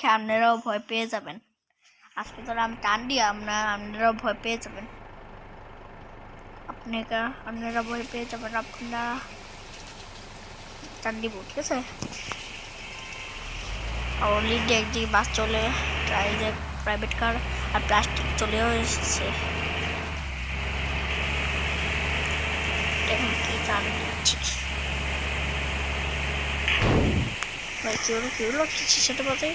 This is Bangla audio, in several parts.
দেখে আপনারাও ভয় পেয়ে যাবেন। আজকে তো আমি টান দিয়ে আপনারাও ভয় পেয়ে যাবেন। আপনারা ভয় পেয়ে যাবেন। আপনারা টান দিব, ঠিক আছে? অলরেডি একদিকে বাস চলে, প্রাইভেট কার আর প্লাস্টিক চলেও এসেছে। এখন কি টান দিচ্ছি ভাই, কেউ লাগতেছে সেটা বলতে।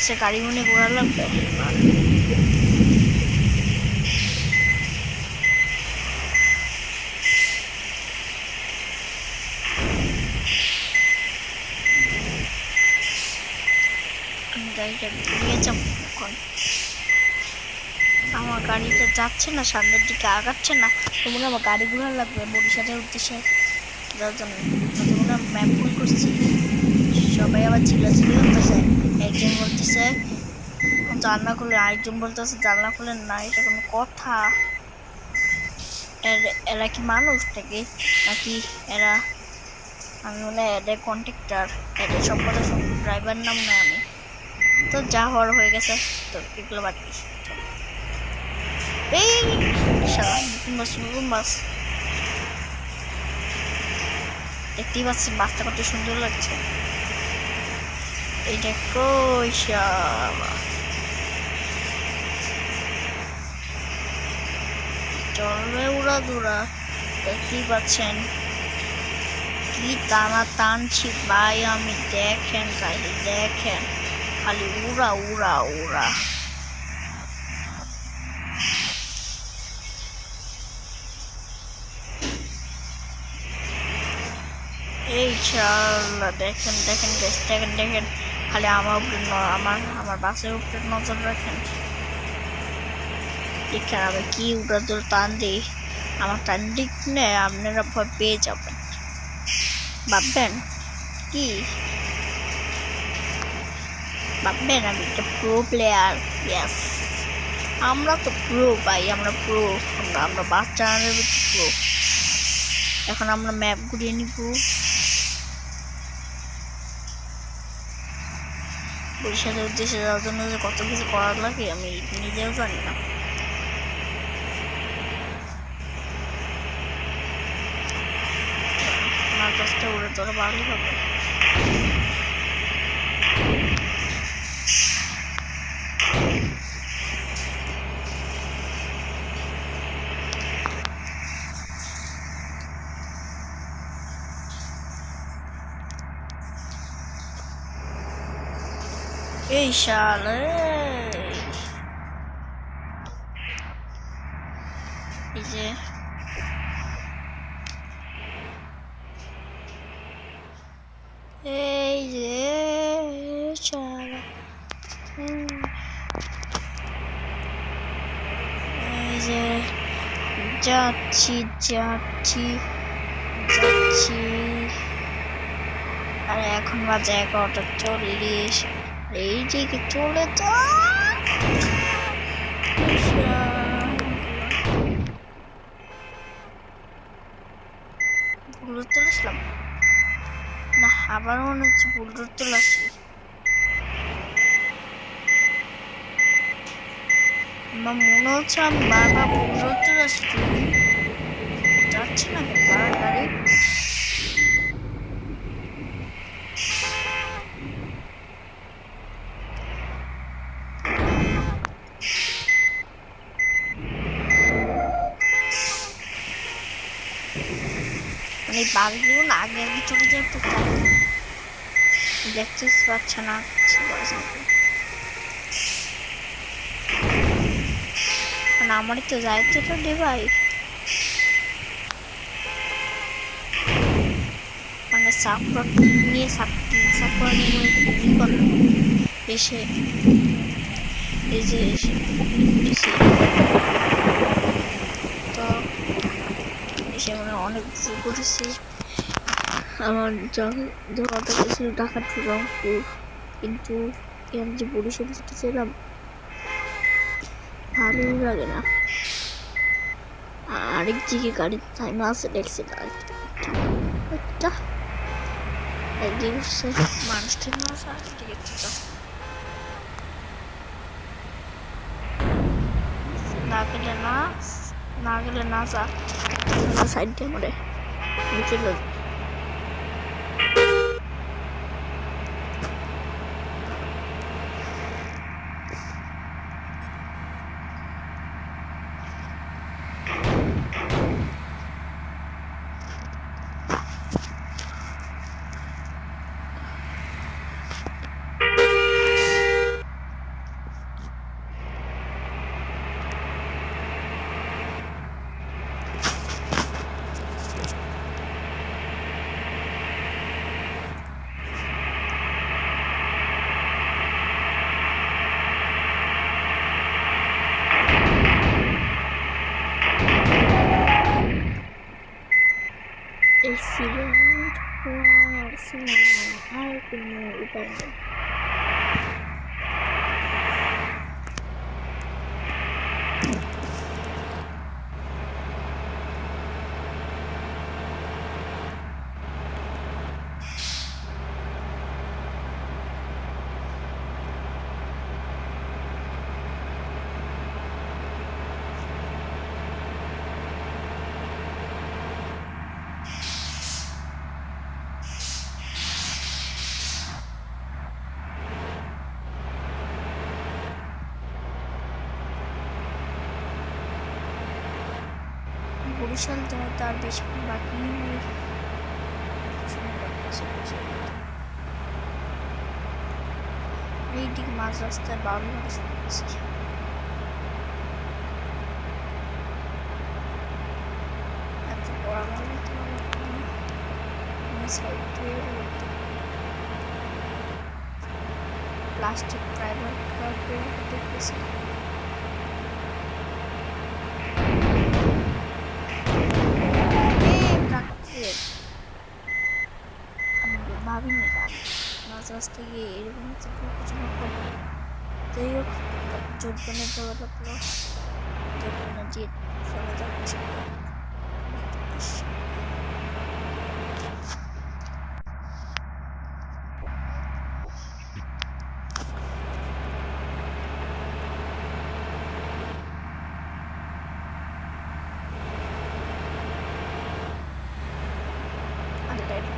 সে গাড়ি মনে ঘোরা লাগবে। গাড়িটা নিয়ে যাবো এখন। আমার গাড়িটা যাচ্ছে না, সামনের দিকে আগাচ্ছে না। তোমরা আমার গাড়ি ঘোরা লাগবে বরিশালের উদ্দেশ্যে যাওয়ার জন্য। তোমরা ম্যাপ ভুল করছি। সবাই আবার চিল্লাচিল্লি করতেছে। একজন বলতেছে জানলা খুলে, আরেকজন বলতেছে জানলা খুলে না। এটা কোনো কথা? এরা কি মানুষ নাকি এরা? আমি মনে হয় এদের কন্ট্রাক্টর, এদের সম্পদ ড্রাইভার নাম না। আমি তো যা হওয়ার হয়ে গেছে, তো এগুলো বাদ দিই। এই নতুন বাস দেখতেই পাচ্ছেন, বাসটা কত সুন্দর লাগছে। এইটা চলবে উড়া দুরা। দেখতেই পাচ্ছেন কি টানা টানছি ভাই আমি। দেখেন খালি উড়া উড়া উড়া। এই শালা দেখেন খালি আমার উপরে আমার বাসের উপরে নজর রাখেন। দেখেন আমি কি উড়া দূর টান দিই। আমার টান দিক নেই, আপনারা ভয় পেয়ে যাবেন। ভাববেন আমি একটা প্রো প্লেয়ার। ইয়েস, আমরা তো প্রো ভাই, আমরা বাস চালানোর প্রো। এখন আমরা ম্যাপ ঘুরিয়ে নিব। বরিশালের উদ্দেশ্যে যাওয়ার জন্য যে কত কিছু করার লাগে আমি নিজেও জানি না। আমার কাছটা উড়ে তোরা ভালোই হবে। এই শালা এই যে শালা এই যে যাচ্ছি আরে এখন বাজে 11:40। এই দিকে চলে যা। ভুল চলে আসলাম না, আবার মনে হচ্ছে ভুল চলে আসছি। আমার মনে হচ্ছে আমি বারবার ভুল চলে আসছি। যাচ্ছে না গাড়ি। মানে বাঘগুলো না আগে চলে যায় তো, দেখতে পাচ্ছে না। আমারই তো দায়িত্বটা দে ভাই। মানে সাপোর্ট নিয়ে এসে এই যে তো এসে মানে অনেক ভুল করেছি। আমার জায়গাটা ছিল ঢাকা টু রংপুর, কিন্তু এখানে যে বরিশাল যেতে ছিলাম ভালোই লাগে না। আরেক দিকে গাড়ির টাইম আছে দেখছি একটা একদিকে হচ্ছে মানুষ ঠিক আছে আরেকদিকে ছিল না গেলে না যা সাইড দিয়ে মরে চলে accident আর কোনো উপায় নেই। বরিশাল যায় তার বেশি বাকি নেই। এইদিকে মাঝ রাস্তায় বাউল গাড়ি শুনে গেছি। এত বড় গাড়ি তো সাইড দিয়ে প্লাস্টিক প্রাইভেট কার দেখতেছি। আমি ভাবিনি মাঝ রাস্তায় গিয়ে এরকম কিছু করবো। যাই হোক জোরপনে দেওয়া লাগলো, জোরপনে দিয়ে চলে যাচ্ছে।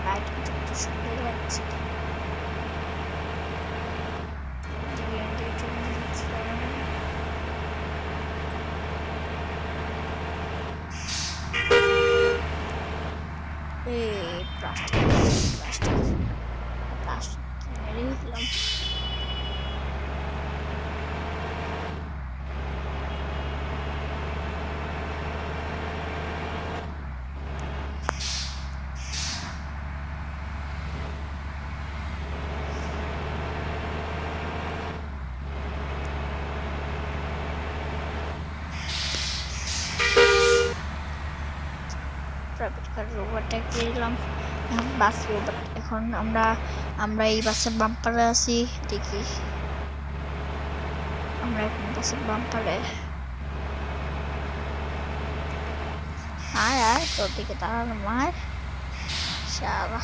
লাইট কিন্তু সুন্দর লাগছে। প্লাস্টিক মেরে দিলাম। প্রাইভেট কারের ওভারটেক দিয়ে দিলাম। এখন বাস ওভার, এখন আমরা এই বাসের বাম্পারে আছি। দেখি আমরা এখন বাসের বাম্পারে। আয় তোর দিকে দাঁড়ানো মার সারা।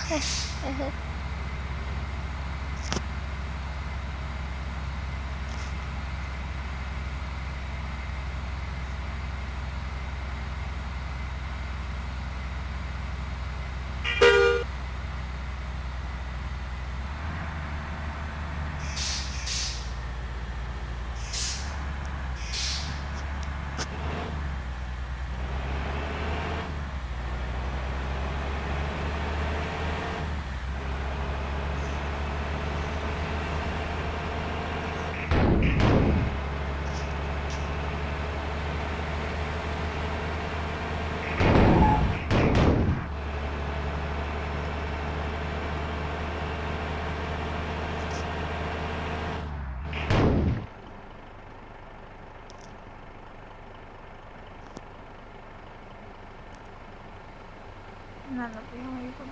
না না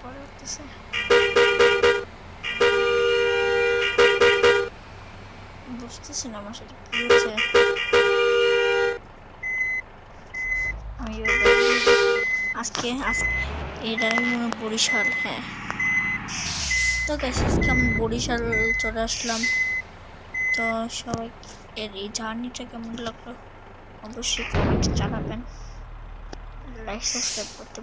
পরে উঠতেছে। বুঝতেছি না আমার সাথে কি হচ্ছে। আমি আজকে এটা আমি মনে হয় বরিশাল, হ্যাঁ। তো গাইস আজকে আমি বরিশাল চলে আসলাম। তো সবাই এর এই জার্নিটা কেমন লাগলো অবশ্যই কমেন্টে জানাবেন। লাইক সাবস্ক্রাইব করতে